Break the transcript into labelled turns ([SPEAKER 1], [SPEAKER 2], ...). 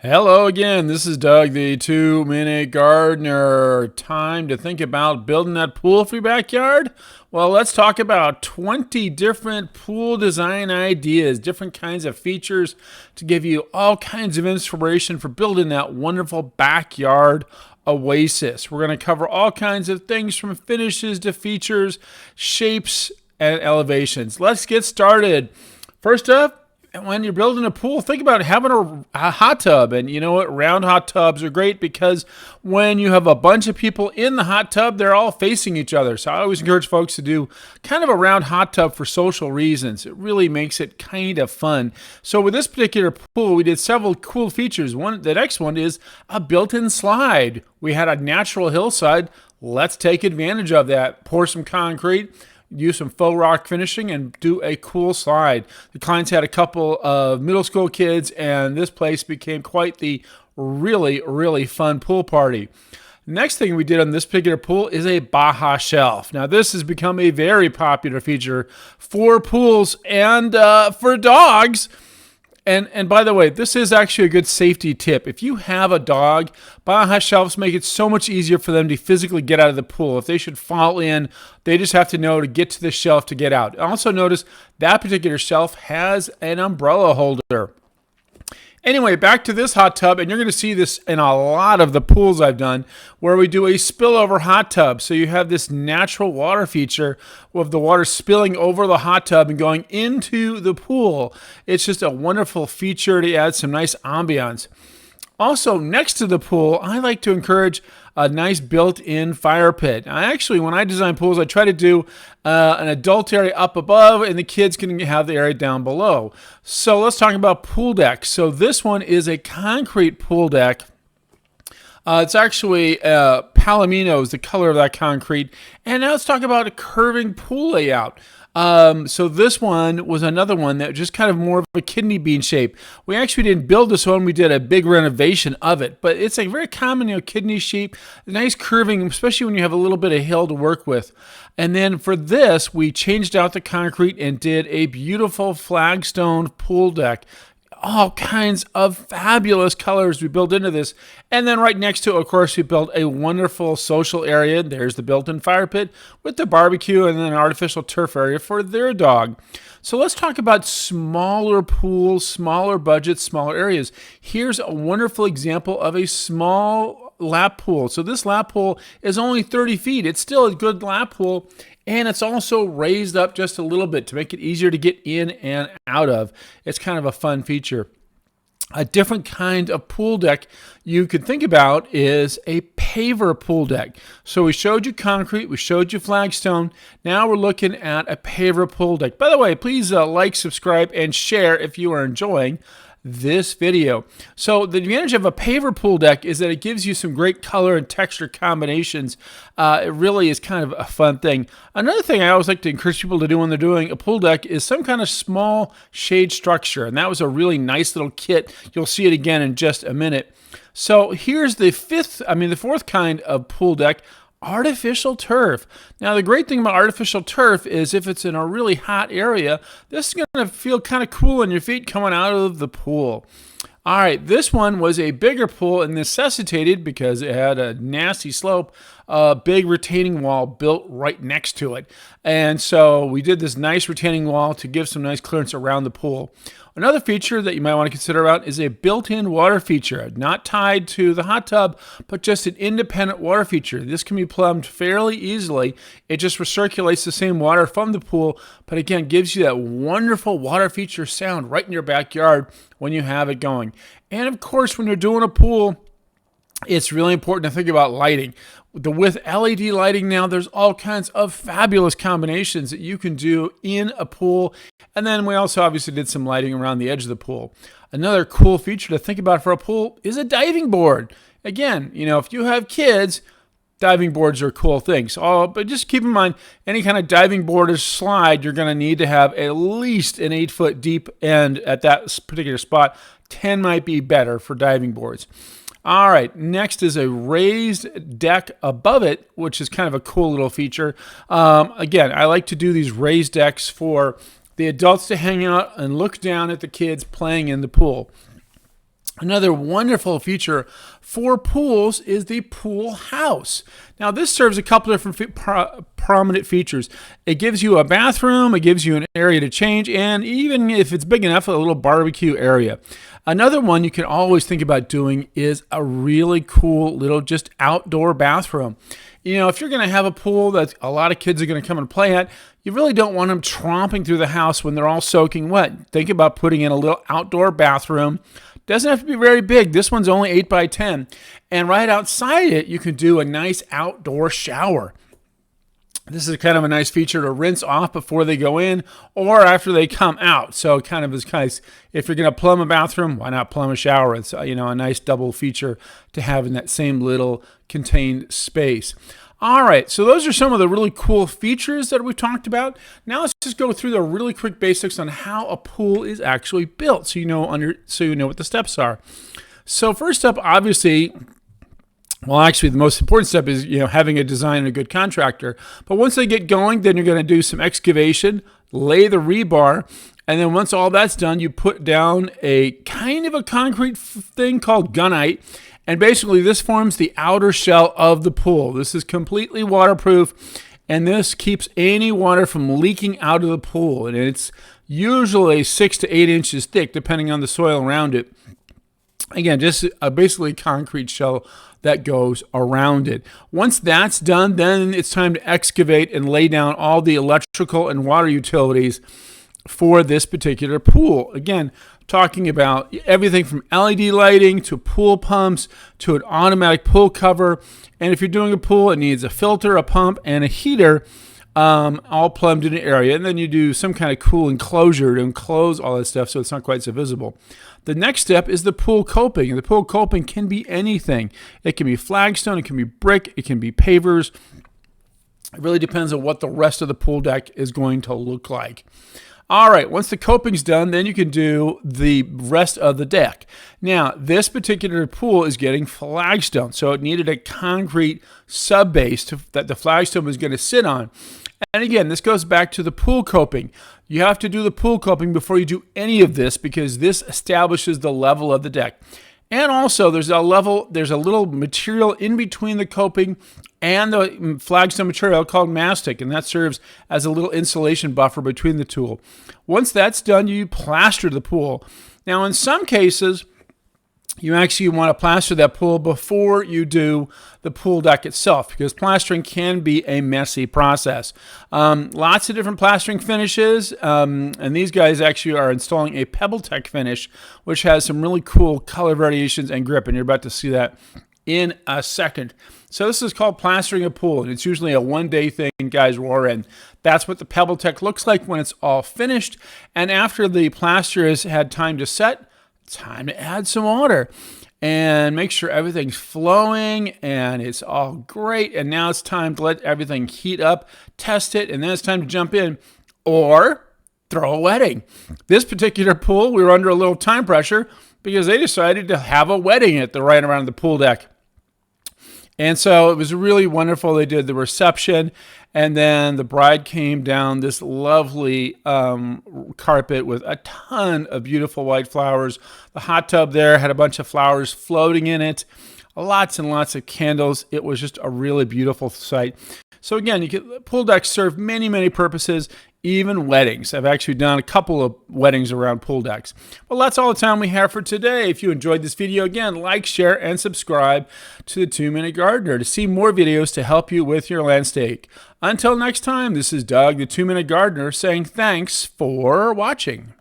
[SPEAKER 1] Hello again. This is Doug, the 2-Minute Gardener. Time to think about building that pool for your backyard? Well, let's talk about 20 different pool design ideas, different kinds of features to give you all kinds of inspiration for building that wonderful backyard oasis. We're going to cover all kinds of things from finishes to features, shapes, and elevations. Let's get started. First up, when you're building a pool, think about having a hot tub. And you know what? Round hot tubs are great because when you have a bunch of people in the hot tub, they're all facing each other. So I always encourage folks to do kind of a round hot tub for social reasons. It really makes it kind of fun. So with this particular pool, we did several cool features. The next one is a built-in slide. We had a natural hillside. Let's take advantage of that. Pour some concrete, use some faux rock finishing, and do a cool slide. The clients had a couple of middle school kids, and this place became quite the really fun pool party. Next thing we did on this particular pool is a Baja Shelf. Now this has become a very popular feature for pools and for dogs. And by the way, this is actually a good safety tip. If you have a dog, Baja Shelves make it so much easier for them to physically get out of the pool. If they should fall in, they just have to know to get to the shelf to get out. Also notice that particular shelf has an umbrella holder. Anyway, back to this hot tub, and you're going to see this in a lot of the pools I've done, where we do a spillover hot tub. So you have this natural water feature with the water spilling over the hot tub and going into the pool. It's just a wonderful feature to add some nice ambiance. Also, next to the pool, I like to encourage a nice built-in fire pit. When I design pools, I try to do an adult area up above, and the kids can have the area down below. So let's talk about pool decks. So this one is a concrete pool deck. It's actually Palomino is the color of that concrete. And now let's talk about a curving pool layout. So this one was another one that just kind of more of a kidney bean shape. We actually didn't build this one. We did a big renovation of it, but it's a very common, kidney shape, nice curving, especially when you have a little bit of hill to work with. And then for this, we changed out the concrete and did a beautiful flagstone pool deck. All kinds of fabulous colors we built into this. And then right next to it, of course, we built a wonderful social area. There's the built-in fire pit with the barbecue and then an artificial turf area for their dog. So let's talk about smaller pools, smaller budgets, smaller areas. Here's a wonderful example of a small lap pool. So this lap pool is only 30 feet. It's still a good lap pool. And it's also raised up just a little bit to make it easier to get in and out of. It's kind of a fun feature. A different kind of pool deck you could think about is a paver pool deck. So we showed you concrete, we showed you flagstone. Now we're looking at a paver pool deck. By the way, please like, subscribe, and share if you are enjoying this video. So the advantage of a paver pool deck is that it gives you some great color and texture combinations. It really is kind of a fun thing. Another thing I always like to encourage people to do when they're doing a pool deck is some kind of small shade structure. And that was a really nice little kit. You'll see it again in just a minute. So here's the fourth kind of pool deck, artificial turf. Now, the great thing about artificial turf is if it's in a really hot area, this is going to feel kind of cool on your feet coming out of the pool. All right, this one was a bigger pool and necessitated, because it had a nasty slope, a big retaining wall built right next to it. And so we did this nice retaining wall to give some nice clearance around the pool. Another feature that you might want to consider about is a built-in water feature, not tied to the hot tub, but just an independent water feature. This can be plumbed fairly easily. It just recirculates the same water from the pool, but again, gives you that wonderful water feature sound right in your backyard when you have it going. And of course, when you're doing a pool, it's really important to think about lighting. With LED lighting now, there's all kinds of fabulous combinations that you can do in a pool. And then we also obviously did some lighting around the edge of the pool. Another cool feature to think about for a pool is a diving board. Again, if you have kids, diving boards are cool things. But just keep in mind, any kind of diving board or slide, you're going to need to have at least an 8-foot deep end at that particular spot. 10 might be better for diving boards. All right, next is a raised deck above it, which is kind of a cool little feature. Again, I like to do these raised decks for the adults to hang out and look down at the kids playing in the pool. Another wonderful feature for pools is the pool house. Now, this serves a couple different prominent features. It gives you a bathroom, it gives you an area to change, and even if it's big enough, a little barbecue area. Another one you can always think about doing is a really cool little just outdoor bathroom. You know, if you're going to have a pool that a lot of kids are going to come and play at, you really don't want them tromping through the house when they're all soaking wet. Think about putting in a little outdoor bathroom. Doesn't have to be very big. This one's only 8 by 10. And right outside it, you can do a nice outdoor shower. This is kind of a nice feature to rinse off before they go in or after they come out. So kind of is nice. If you're going to plumb a bathroom, why not plumb a shower? It's, you know, a nice double feature to have in that same little contained space. All right, so those are some of the really cool features that we talked about. Now let's just go through the really quick basics on how a pool is actually built, so you know what the steps are. So first up, obviously, well, actually, the most important step is having a design and a good contractor. But once they get going, then you're going to do some excavation, lay the rebar, and then once all that's done, you put down a kind of a concrete thing called Gunite. And basically, this forms the outer shell of the pool. This is completely waterproof, and this keeps any water from leaking out of the pool. And it's usually 6 to 8 inches thick, depending on the soil around it. Again, just a basically concrete shell that goes around it. Once that's done, then it's time to excavate and lay down all the electrical and water utilities for this particular pool. Again, talking about everything from LED lighting to pool pumps to an automatic pool cover. And if you're doing a pool, it needs a filter, a pump, and a heater, all plumbed in an area. And then you do some kind of cool enclosure to enclose all that stuff so it's not quite so visible. The next step is the pool coping. And the pool coping can be anything. It can be flagstone, it can be brick, it can be pavers. It really depends on what the rest of the pool deck is going to look like. All right, once the coping's done, then you can do the rest of the deck. Now, this particular pool is getting flagstone, so it needed a concrete sub-base that the flagstone was going to sit on. And again, this goes back to the pool coping. You have to do the pool coping before you do any of this because this establishes the level of the deck. And also, there's a little material in between the coping and the flagstone material called mastic, and that serves as a little insulation buffer between the two. Once that's done, you plaster the pool. Now, in some cases, you actually want to plaster that pool before you do the pool deck itself because plastering can be a messy process. Lots of different plastering finishes, and these guys actually are installing a PebbleTech finish, which has some really cool color variations and grip, and you're about to see that in a second. So this is called plastering a pool, and it's usually a one-day thing guys roar in. That's what the PebbleTech looks like when it's all finished, and after the plaster has had time to set, time to add some water and make sure everything's flowing and it's all great. And now it's time to let everything heat up, test it, and then it's time to jump in or throw a wedding. This particular pool, we were under a little time pressure because they decided to have a wedding at the right around the pool deck. And so it was really wonderful. They did the reception, and then the bride came down this lovely carpet with a ton of beautiful white flowers. The hot tub there had a bunch of flowers floating in it, lots and lots of candles. It was just a really beautiful sight. So again, pool decks serve many, many purposes, even weddings. I've actually done a couple of weddings around pool decks. Well, that's all the time we have for today. If you enjoyed this video, again, like, share, and subscribe to the 2-Minute Gardener to see more videos to help you with your landscape. Until next time, this is Doug, the 2-Minute Gardener, saying thanks for watching.